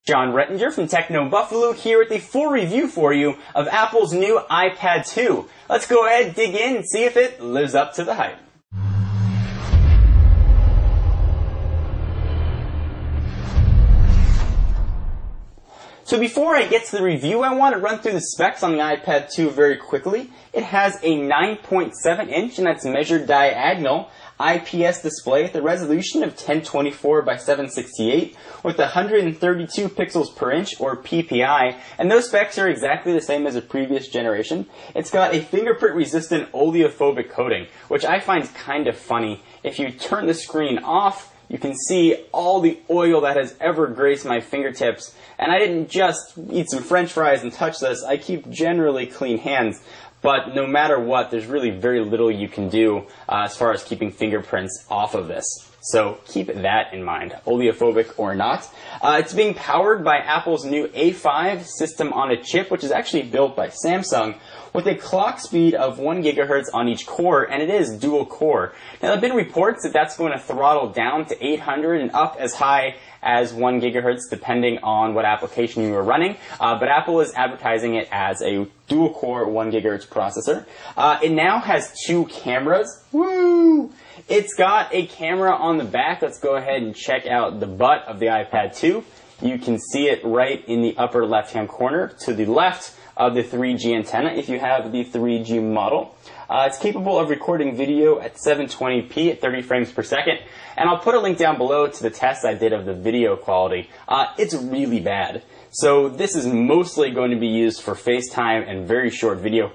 John Rettinger from Techno Buffalo here with a full review for you of Apple's new iPad 2. Let's go ahead, dig in, and see if it lives up to the hype. So before I get to the review, I want to run through the specs on the iPad 2 very quickly. It has a 9.7 inch, and that's measured diagonal, IPS display with a resolution of 1024 by 768 with 132 pixels per inch, or PPI, and those specs are exactly the same as the previous generation. It's got a fingerprint-resistant oleophobic coating, which I find kind of funny. If you turn the screen off, you can see all the oil that has ever graced my fingertips. And I didn't just eat some french fries and touch this. I keep generally clean hands. But no matter what, there's really very little you can do as far as keeping fingerprints off of this. So keep that in mind, oleophobic or not. It's being powered by Apple's new A5 system on a chip, which is actually built by Samsung, with a clock speed of 1 gigahertz on each core, and it is dual core. Now, there have been reports that that's going to throttle down to 800 and up as high as 1 gigahertz, depending on what application you are running. But Apple is advertising it as a dual core 1 gigahertz processor. It now has 2 cameras. Woo! It's got a camera on the back. Let's go ahead and check out the butt of the iPad 2. You can see it right in the upper left-hand corner to the left of the 3G antenna if you have the 3G model. It's capable of recording video at 720p at 30 frames per second, and I'll put a link down below to the test I did of the video quality. It's really bad. So this is mostly going to be used for FaceTime and very short video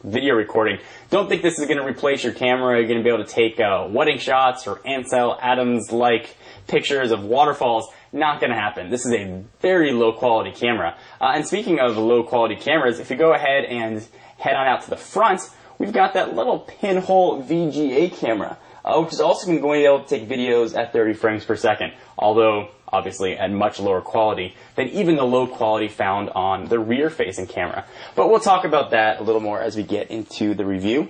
recording. Don't think this is going to replace your camera. You're going to be able to take wedding shots or Ansel Adams-like pictures of waterfalls. Not going to happen. This is a very low quality camera. And speaking of low quality cameras, if you go ahead and head on out to the front, we've got that little pinhole VGA camera, which is also going to be able to take videos at 30 frames per second, although obviously at much lower quality than even the low quality found on the rear-facing camera. But we'll talk about that a little more as we get into the review.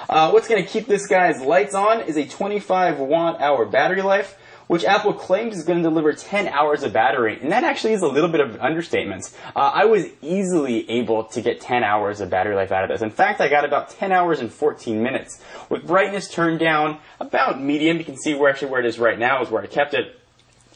What's going to keep this guy's lights on is a 25 watt-hour battery life, which Apple claims is going to deliver 10 hours of battery, and that actually is a little bit of an understatement. I was easily able to get 10 hours of battery life out of this. In fact, I got about 10 hours and 14 minutes. With brightness turned down about medium, you can see where it is right now is where I kept it.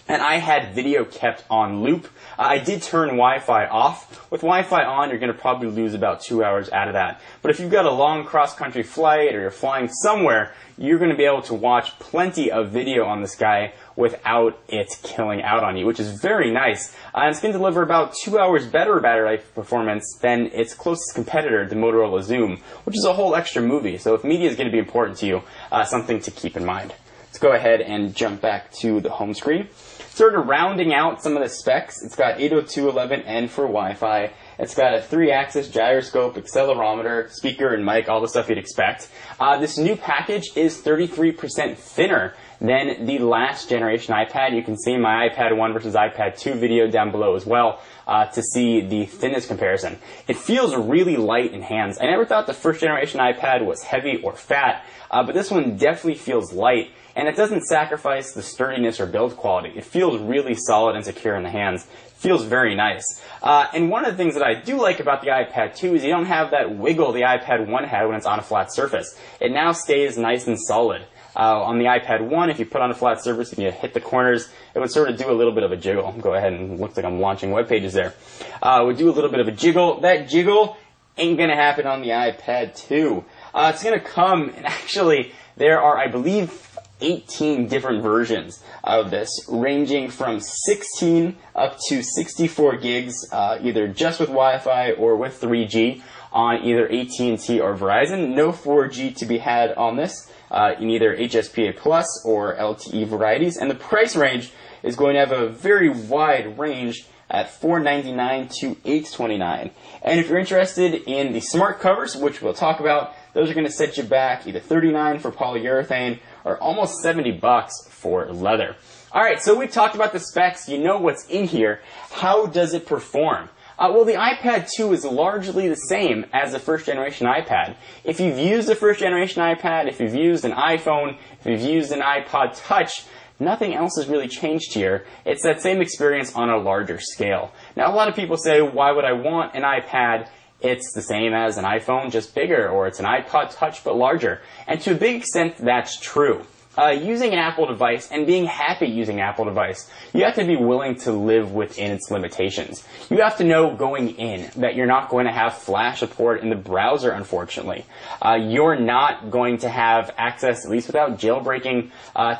And I had video kept on loop. I did turn Wi-Fi off. With Wi-Fi on, you're going to probably lose about 2 hours out of that. But if you've got a long cross-country flight or you're flying somewhere, you're going to be able to watch plenty of video on this guy without it killing out on you, which is very nice. And it's going to deliver about 2 hours better battery life performance than its closest competitor, the Motorola Xoom, which is a whole extra movie. So if media is going to be important to you, something to keep in mind. Let's go ahead and jump back to the home screen. Sort of rounding out some of the specs, it's got 802.11n for Wi-Fi. It's got a 3-axis gyroscope, accelerometer, speaker, and mic, all the stuff you'd expect. This new package is 33% thinner than the last generation iPad. You can see my iPad 1 versus iPad 2 video down below as well to see the thinness comparison. It feels really light in hands. I never thought the first generation iPad was heavy or fat, but this one definitely feels light. And it doesn't sacrifice the sturdiness or build quality. It feels really solid and secure in the hands. It feels very nice. And one of the things that I do like about the iPad 2 is you don't have that wiggle the iPad 1 had when it's on a flat surface. It now stays nice and solid. On the iPad 1, if you put on a flat surface and you hit the corners, it would sort of do a little bit of a jiggle. Go ahead and looks like I'm launching web pages there. It would do a little bit of a jiggle. That jiggle ain't going to happen on the iPad 2. It's going to come, and actually there are, I believe, 18 different versions of this, ranging from 16 up to 64 gigs, either just with Wi-Fi or with 3G on either AT&T or Verizon. No 4G to be had on this in either HSPA Plus or LTE varieties, and the price range is going to have a very wide range at $499 to $829. And if you're interested in the smart covers, which we'll talk about, those are going to set you back either $39 for polyurethane or almost $70 for leather. Alright, so we've talked about the specs. You know what's in here. How does it perform? Well, the iPad 2 is largely the same as the first generation iPad. If you've used the first generation iPad, if you've used an iPhone, if you've used an iPod Touch, Nothing else has really changed here. It's that same experience on a larger scale. Now, a lot of people say, why would I want an iPad? It's the same as an iPhone, just bigger, or it's an iPod Touch, but larger. And to a big extent, that's true. Using an Apple device and being happy using an Apple device, you have to be willing to live within its limitations. You have to know going in that you're not going to have Flash support in the browser, unfortunately. You're not going to have access, at least without jailbreaking,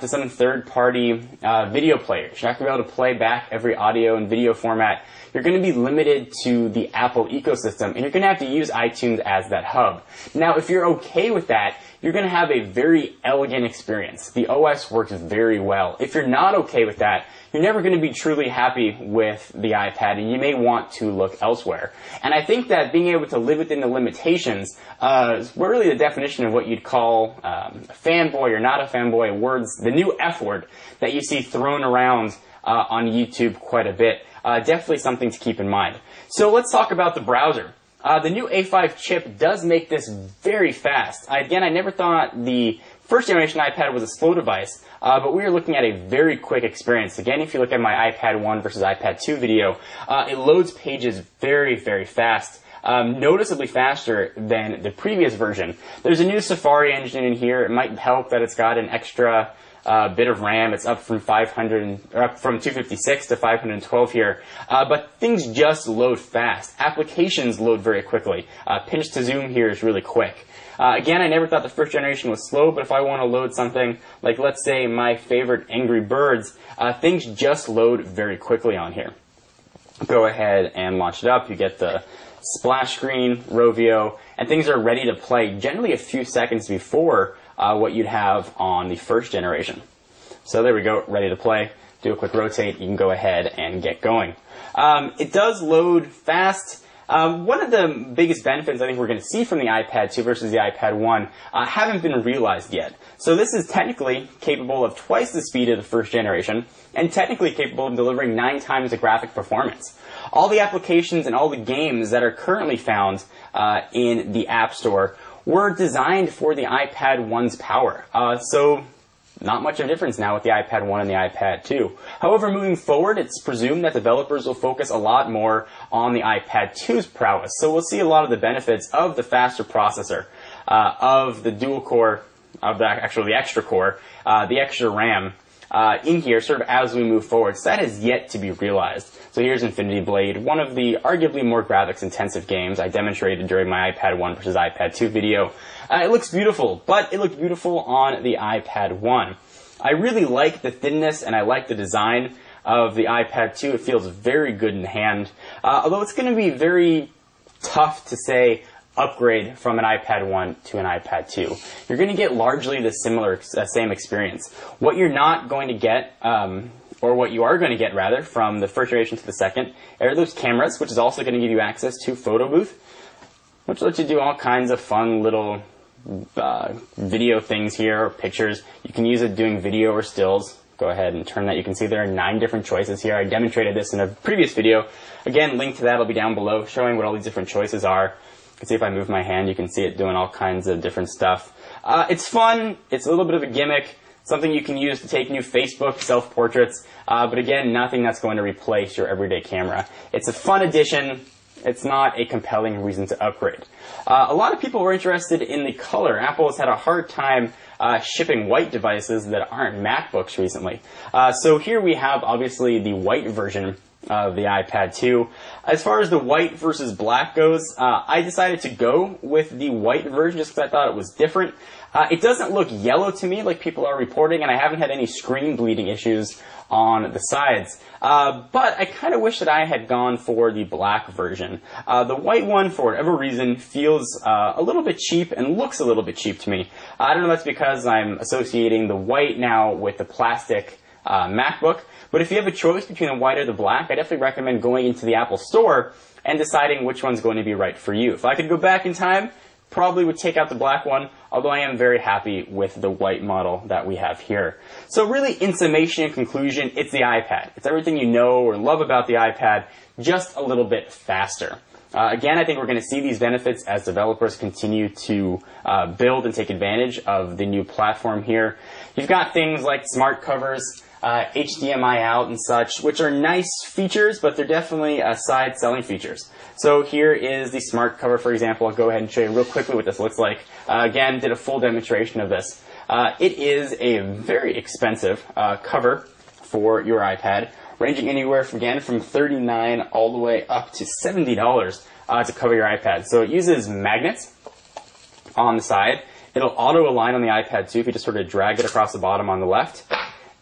to some third-party video players. You're not going to be able to play back every audio and video format. You're going to be limited to the Apple ecosystem, and you're going to have to use iTunes as that hub. Now, if you're okay with that, you're going to have a very elegant experience. The OS works very well. If you're not okay with that, you're never going to be truly happy with the iPad, and you may want to look elsewhere. And I think that being able to live within the limitations is really the definition of what you'd call a fanboy or not a fanboy, words, the new F word that you see thrown around on YouTube quite a bit. Definitely something to keep in mind. So let's talk about the browser. The new A5 chip does make this very fast. Again, I never thought the first generation iPad was a slow device, but we are looking at a very quick experience. Again, if you look at my iPad 1 versus iPad 2 video, it loads pages very, very fast. Noticeably faster than the previous version. There's a new Safari engine in here. It might help that it's got an extra bit of RAM. It's up from 256 to 512 here. But things just load fast. Applications load very quickly. Pinch to zoom here is really quick. Again, I never thought the first generation was slow, but if I want to load something like, let's say, my favorite Angry Birds, things just load very quickly on here. Go ahead and launch it up. You get the splash screen, Rovio, and things are ready to play generally a few seconds before what you'd have on the first generation. So there we go, ready to play. Do a quick rotate, you can go ahead and get going. It does load fast. One of the biggest benefits I think we're going to see from the iPad 2 versus the iPad 1 haven't been realized yet. So this is technically capable of twice the speed of the first generation, and technically capable of delivering 9 times the graphic performance. All the applications and all the games that are currently found in the App Store were designed for the iPad 1's power. So not much of a difference now with the iPad 1 and the iPad 2. However, moving forward, it's presumed that developers will focus a lot more on the iPad 2's prowess. So we'll see a lot of the benefits of the faster processor, of the dual core, of the extra core, the extra RAM in here sort of as we move forward. So that is yet to be realized. So here's Infinity Blade, one of the arguably more graphics intensive games I demonstrated during my iPad 1 versus iPad 2 video. It looks beautiful, but it looked beautiful on the iPad 1. I really like the thinness and I like the design of the iPad 2. It feels very good in the hand, although it's going to be very tough to say upgrade from an iPad 1 to an iPad 2. You're going to get largely the same experience. What you're not going to get, or what you are going to get rather, from the first generation to the second, are those cameras, which is also going to give you access to Photo Booth, which lets you do all kinds of fun little video things here, or pictures. You can use it doing video or stills. Go ahead and turn that. You can see there are 9 different choices here. I demonstrated this in a previous video. Again, link to that will be down below, showing what all these different choices are. You can see if I move my hand, you can see it doing all kinds of different stuff. It's fun. It's a little bit of a gimmick. Something you can use to take new Facebook self-portraits. But again, nothing that's going to replace your everyday camera. It's a fun addition. It's not a compelling reason to upgrade. A lot of people were interested in the color. Apple has had a hard time shipping white devices that aren't MacBooks recently. So here we have obviously the white version of the iPad 2. As far as the white versus black goes, I decided to go with the white version just because I thought it was different. It doesn't look yellow to me like people are reporting, and I haven't had any screen bleeding issues on the sides. But I kind of wish that I had gone for the black version. The white one, for whatever reason, feels a little bit cheap and looks a little bit cheap to me. I don't know if that's because I'm associating the white now with the plastic MacBook, but if you have a choice between the white or the black, I definitely recommend going into the Apple Store and deciding which one's going to be right for you. If I could go back in time, probably would take out the black one, although I am very happy with the white model that we have here. So really, in summation and conclusion, it's the iPad. It's everything you know or love about the iPad, just a little bit faster. Again, I think we're going to see these benefits as developers continue to build and take advantage of the new platform here. You've got things like smart covers, HDMI out and such, which are nice features, but they're definitely side selling features. So here is the smart cover, for example. I'll go ahead and show you real quickly what this looks like. Again, did a full demonstration of this. It is a very expensive cover for your iPad, ranging anywhere from, again, from $39 all the way up to $70 to cover your iPad. So it uses magnets on the side. It'll auto-align on the iPad too if you just sort of drag it across the bottom on the left.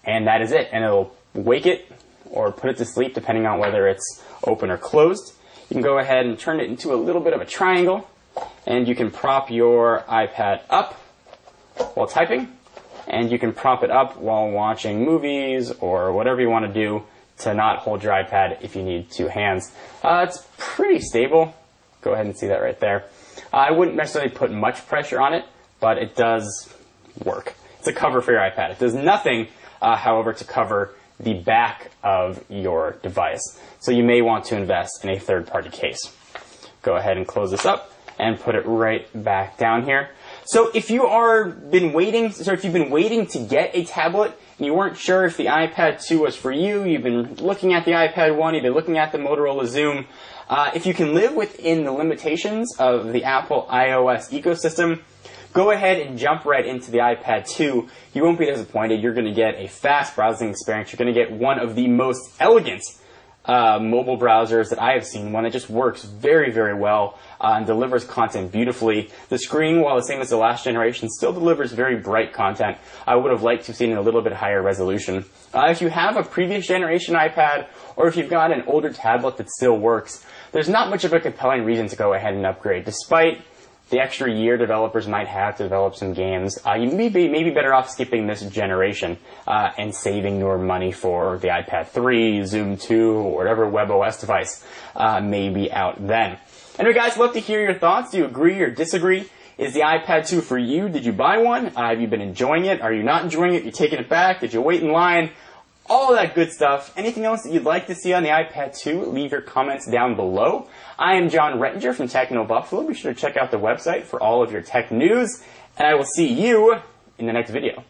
And that is it. And it'll wake it or put it to sleep depending on whether it's open or closed. You can go ahead and turn it into a little bit of a triangle, and you can prop your iPad up while typing, and you can prop it up while watching movies or whatever you want to do to not hold your iPad if you need two hands. It's pretty stable. Go ahead and see that right there. I wouldn't necessarily put much pressure on it, but it does work. It's a cover for your iPad. It does nothing, however, to cover the back of your device. So you may want to invest in a third-party case. Go ahead and close this up and put it right back down here. So if you've been waiting to get a tablet and you weren't sure if the iPad 2 was for you, you've been looking at the iPad 1, you've been looking at the Motorola Zoom, if you can live within the limitations of the Apple iOS ecosystem, go ahead and jump right into the iPad 2. You won't be disappointed. You're going to get a fast browsing experience. You're going to get one of the most elegant mobile browsers that I have seen, one that just works very, very well and delivers content beautifully. The screen, while the same as the last generation, still delivers very bright content. I would have liked to have seen it a little bit higher resolution. If you have a previous generation iPad, or if you've got an older tablet that still works, there's not much of a compelling reason to go ahead and upgrade. Despite the extra year developers might have to develop some games, you may be better off skipping this generation and saving your money for the iPad 3, Zoom 2, or whatever WebOS device may be out then. Anyway, guys, love to hear your thoughts. Do you agree or disagree? Is the iPad 2 for you? Did you buy one? Have you been enjoying it? Are you not enjoying it? You taking it back? Did you wait in line? All of that good stuff. Anything else that you'd like to see on the iPad 2, leave your comments down below. I am John Rettinger from Techno Buffalo. Be sure to check out the website for all of your tech news, and I will see you in the next video.